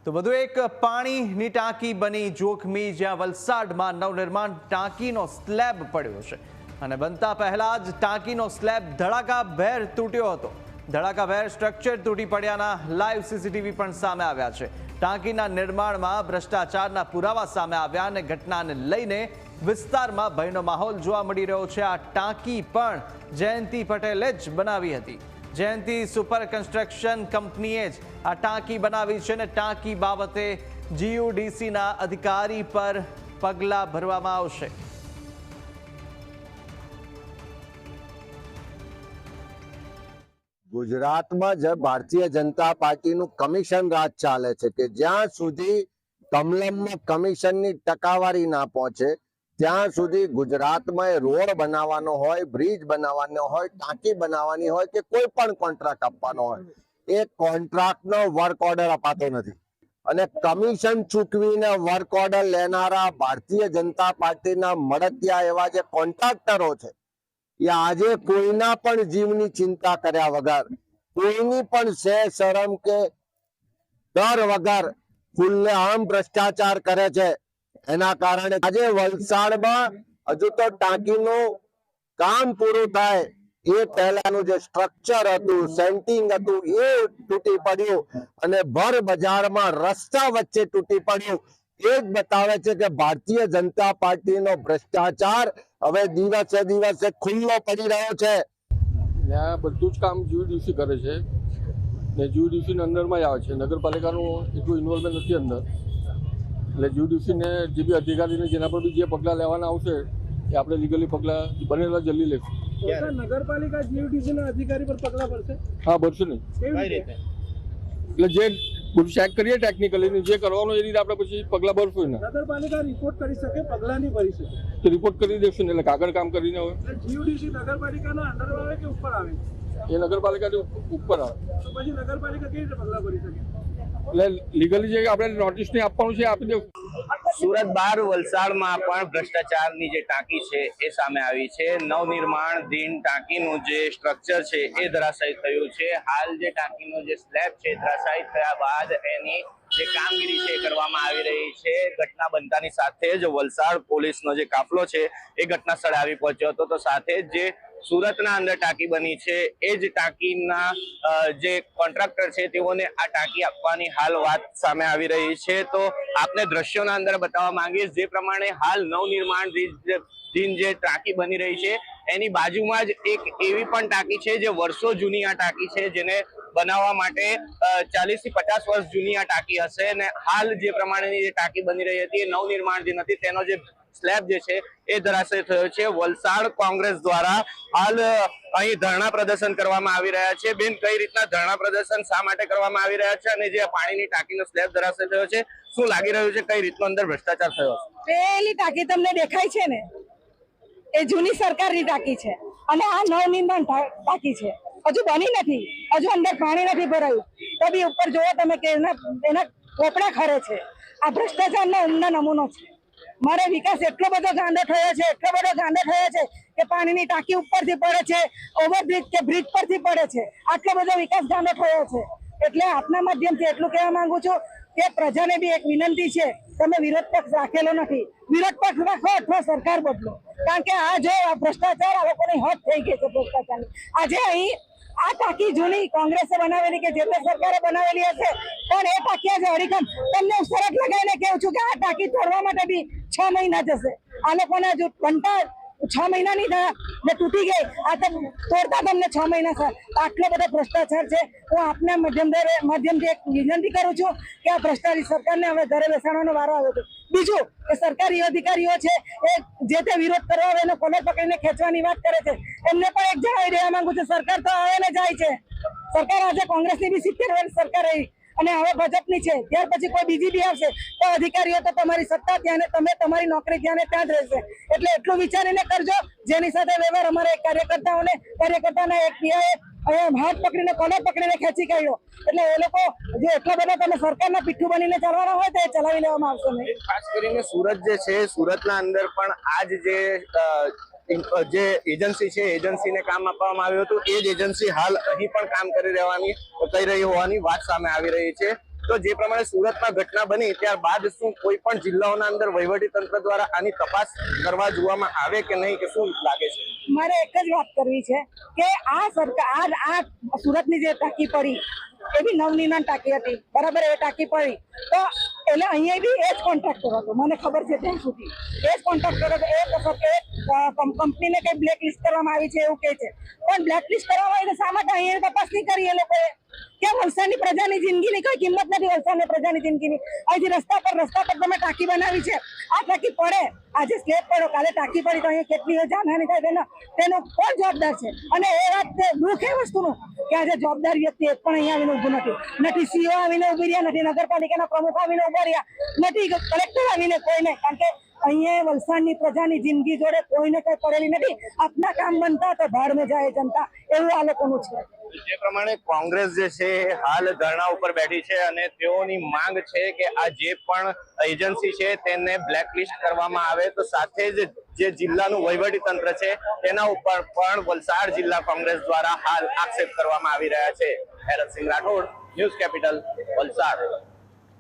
તો વધુ એક પાણીની ટાંકી બની જોખમી, જ્યાં વલસાડમાં નવનિર્માણ ટાંકીનો સ્લેબ પડ્યો છે અને બનતા પહેલા જ ટાંકીનો સ્લેબ ધડાકાભેર તૂટ્યો હતો. ધડાકાભેર સ્ટ્રક્ચર તૂટી પડ્યાના લાઈવ સીસીટીવી પણ સામે આવ્યા છે. ટાંકીના નિર્માણમાં ભ્રષ્ટાચારના પુરાવા સામે આવ્યા અને ઘટનાને લઈને વિસ્તારમાં ભયનો માહોલ જોવા મળી રહ્યો છે. આ ટાંકી પણ જયંતિ પટેલે જ બનાવી હતી. જયંતિ સુપર કન્સ્ટ્રક્શન કંપનીએ જ આ ટાંકી બનાવી છે અને ટાંકી બાબતે જીયુડીસીના અધિકારી પર પગલાં ભરવામાં આવશે. ગુજરાતમાં જે ભારતીય જનતા પાર્ટીનું કમિશન રાજ ચાલે છે કે જ્યાં સુધી કમલમમાં કમિશનની ટકાવારી ના પહોંચે ત્યાં સુધી ગુજરાતમાં રોડ બનાવવાનો હોય, બ્રિજ બનાવવાનો હોય, ટાંકી બનાવવાની હોય કે કોઈ પણ કોન્ટ્રાક્ટ આપવાનો હોય, એ કોન્ટ્રાક્ટનો વર્ક ઓર્ડર અપાતો નથી. અને કમિશન ચૂકવીને વર્ક ઓર્ડર લેનારા ભારતીય જનતા પાર્ટીના મળતિયા એવા જે કોન્ટ્રાક્ટરો છે એ આજે કોઈના પણ જીવની ચિંતા કર્યા વગર, કોઈની પણ શરમ કે ડર વગર ખુલ્લેઆમ ભ્રષ્ટાચાર કરે છે. એના કારણે આજે વલસાડમાં હજુ તો ટાંકીનું કામ પૂરું થાય એ પહેલાનું જે સ્ટ્રક્ચર હતું, સેન્ટિંગ હતું, એ તૂટી પડ્યું અને ભર બજારમાં રસ્તા વચ્ચે તૂટી પડ્યું. એ જ બતાવે છે કે ભારતીય જનતા પાર્ટીનો ભ્રષ્ટાચાર હવે દિવસે દિવસે ખુલ્લો પડી રહ્યો છે. ત્યાં બધું જ કામ જીયુડીસી કરે છે ને જીયુડીસીની અંદરમાં જ આવે છે. નગરપાલિકાનું એટલું ઇન્વોલ્વમેન્ટ નથી અંદર. એટલે જીયુડીસીને જે બી અધિકારીને જેના પર બી જે પગલાં લેવાના આવશે એ આપણે લીગલી પગલાં બનેલા જલ્દી લેશું. નગરપાલિકા જીયુડીસીના અધિકારી પર પગલાં ભરશે? હા, ભરશે નહીં. કેવી રીતે? એટલે જે બધું ચેક કરીએ ટેકનિકલી જે કરવાનું એ રીતે આપણે પછી પગલાં ભરશું. નગરપાલિકા રિપોર્ટ કરી શકે, પગલાં નહીં ભરી શકે તો રિપોર્ટ કરી દેશું ને એટલે કાગળ કામ કરીને હોય. જીયુડીસી નગરપાલિકાના અંડર આવે કે ઉપર આવે? એ નગરપાલિકાથી ઉપર આવે. તો પછી નગરપાલિકા કેવી રીતે પગલાં ભરી શકે? એટલે લીગલી જે આપણે નોટિસ નહીં આપવાનું છે આપી દેવું. સુરત બહાર વલસાડમાં પણ ભ્રષ્ટાચારની જે ટાંકી છે એ સામે આવી છે. નવનિર્માણધીન ટાંકીનું જે સ્ટ્રક્ચર છે એ ધરાશાયી થયું છે. હાલ જે ટાંકીનો જે સ્લેબ છે ધરાશાયી થયા બાદ એની જે કામગીરી છે કરવામાં આવી રહી છે. ઘટના બનતાની સાથે જ વલસાડ પોલીસનો જે કાફલો છે એ ઘટના સ્થળે આવી પહોંચ્યો હતો. તો સાથે જ જે સુરતના અંદર ટાંકી બની છે એ જ ટાંકીના જે કોન્ટ્રાક્ટર છે તેઓને આ ટાંકી આપવાની હાલ વાત સામે આવી રહી છે. તો આપને દ્રશ્યોના અંદર બતાવવા માંગીશ જે પ્રમાણે હાલ નવનિર્માણધીન જે ટાંકી બની રહી છે એની બાજુમાં જ એક એવી પણ ટાંકી છે જે વર્ષો જૂની આ ટાંકી છે, જેને બનાવવા માટે 40 થી 50 વર્ષ જૂની આ ટાંકી હશે. અને હાલ જે પ્રમાણેની જે ટાંકી બની રહી હતી એ નવનિર્માણધીન હતી, તેનો જે સ્લેબ જે છે એ ધરાશયી થયો છે. વલસાડ કોંગ્રેસ દ્વારા હાલ અહીં ધરણા પ્રદર્શન કરવામાં આવી રહ્યા છે. બેન, કઈ રીતના ધરણા પ્રદર્શન શા માટે કરવામાં આવી રહ્યા છે અને જે પાણીની ટાંકીનો સ્લેબ ધરાશયી થયો છે શું લાગી રહ્યું છે, કઈ રીતનો અંદર ભ્રષ્ટાચાર થયો છે? પેલી ટાંકી તમને દેખાય છે ને, એ જૂની સરકારની ટાંકી છે અને આ નવનિર્માણ ટાંકી છે. હજુ બની નથી, હજુ અંદર પાણી નથી ભરાયું તો બી ઉપર જોવો તમે કે એના કોપડા ખરે છે. આ ભ્રષ્ટાચારનો ઉમદા નમૂનો છે. મારે વિકાસ એટલો બધો ગાંડો થયો છે, એટલો બધો ગાંડો થયો છે કે પાણીની ટાંકી ઉપરથી પડે છે, ઓવરબ્રિજ કે બ્રિજ પરથી પડે છે. આટલો બધો વિકાસ ગાંડો થયો છે. એટલે આપના માધ્યમથી એટલું કહેવા માંગુ છું કે પ્રજાને બી એક વિનંતી છે, તમે વિરોધ પક્ષ રાખેલો નથી, વિરોધ પક્ષ રાખો અથવા સરકાર બદલો. કારણ કે આ જો ભ્રષ્ટાચાર આ લોકોની હદ થઈ ગઈ છે ભ્રષ્ટાચારની. આજે અહીં આ ટાંકી જૂની કોંગ્રેસે બનાવેલી કે જે તે સરકારે બનાવેલી હશે, પણ એ ટાંકી આજે અડીખમ તમને શરત લગાવીને કહું છું કે આ ટાંકી તોડવા માટે બી 6 મહિના જશે. આ લોકોના જો ઘંટા 6 મહિનાની ને તૂટી ગઈ, આ તો તોડતા તમને 6 મહિના થાય. આટલો બધો ભ્રષ્ટાચાર છે. હું આપના માધ્યમથી એક વિનંતી કરું છું કે આ ભ્રષ્ટાચારી સરકારને હવે ઘરે બેસાડવાનો વારો આવ્યો છે. બીજું કે સરકારી અધિકારીઓ છે એ જે તે વિરોધ કરવા આવે એને કોલર પકડીને ખેંચવાની વાત કરે છે. એમને પણ એક જણાવી દેવા માંગુ છું, સરકાર તો આવે ને જાય છે. સરકાર આજે કોંગ્રેસની બી 70 વર્ષ સરકાર રહી અને હવે ભાજપની છે, ત્યાર પછી કોઈ બીજી બી આવશે તો અધિકારીઓ તો તમારી સત્તા ત્યાં ને તમે તમારી નોકરી ત્યાં ને ત્યાં જ રહેશે. એટલે એટલું વિચારીને કરજો. જેની સાથે વ્યવહાર અમારે કાર્યકર્તાના એક પીઆઈએ હાથ પકડીને કોલર પકડીને ખેંચી કાઢ્યો. એટલે એ લોકો જે એટલા બધા તમે સરકારના પીઠું બનીને ચાલવાના હોય તો એ ચલાવી લેવામાં આવશે નહીં. ખાસ કરીને સુરત જે છે, સુરતના અંદર પણ આજ જે એજન્સી છે એજન્સીને કામ આપવામાં આવ્યું હતું એ જ એજન્સી હાલ અહીં પણ કામ કરી રહી હોવાની વાત સામે આવી રહી છે. તો જે પ્રમાણે સુરતમાં ઘટના બની ત્યારબાદ શું કોઈ પણ જિલ્લાઓના અંદર વહીવટી તંત્ર દ્વારા આની તપાસ કરવા જોવામાં આવે કે નહીં, કે શું લાગે છે? મારે એક જ વાત કરવી છે કે આ સરકાર આ સુરતની જે ટાંકી પડી એ બી નવનિર્માણ ટાંકી હતી, બરાબર? એ ટાંકી પડી તો એટલે અહીંયા બી એ જ કોન્ટ્રાક્ટર હતો, મને ખબર છે ત્યાં સુધી એ જ કોન્ટ્રાક્ટર હતો. એ વખતે કંપનીને કઈ બ્લેક લિસ્ટ કરવામાં આવી છે એવું કહે છે, પણ બ્લેક લિસ્ટ કરવામાં આવી તો શા માટે અહીંયા તપાસ નહીં કરી એ લોકોએ? કેમ વલસાડની પ્રજાની જિંદગીની કોઈ કિંમત નથી? વલસાડની પ્રજાની જિંદગીની અહીંથી રસ્તા પર તમે ટાંકી બનાવી છે, આ ટાંકી પડે, આજે સ્લેબ પડ્યો, કાલે ટાંકી પડી તો અહીંયા કેટલી જાનહાની થાય તેનો કોણ જવાબદાર છે? અને એ વાત દુઃખ એ વસ્તુનું કે આજે જવાબદાર વ્યક્તિ એક પણ અહીંયા આવીને ઉભું નથી સીઓ આવીને ઉભી રહ્યા, નથી નગરપાલિકાના પ્રમુખ આવીને ઉભા રહ્યા, નથી કલેક્ટર આવીને કોઈ નહીં, કારણ કે અહીંયા વલસાડની પ્રજાની જિંદગી જોડે કોઈને કઈ પડેલી નથી. આપના કામ બનતા તો ભાડ में જાય જનતા, એવું આ લોકોનું છે. જે પ્રમાણે કોંગ્રેસ જે છે હાલ ધરણા ઉપર બેઠી છે અને તેઓની માંગ છે કે આ જે પણ એજન્સી છે તેને બ્લેકલિસ્ટ કરવામાં આવે, તો સાથે જ જે જિલ્લાનું વહીવટી તંત્ર છે તેના ઉપર પણ વલસાડ જિલ્લા કોંગ્રેસ દ્વારા હાલ આક્ષેપ કરવામાં આવી રહ્યા છે. Heratsinh Rathod, news capital, Valsad.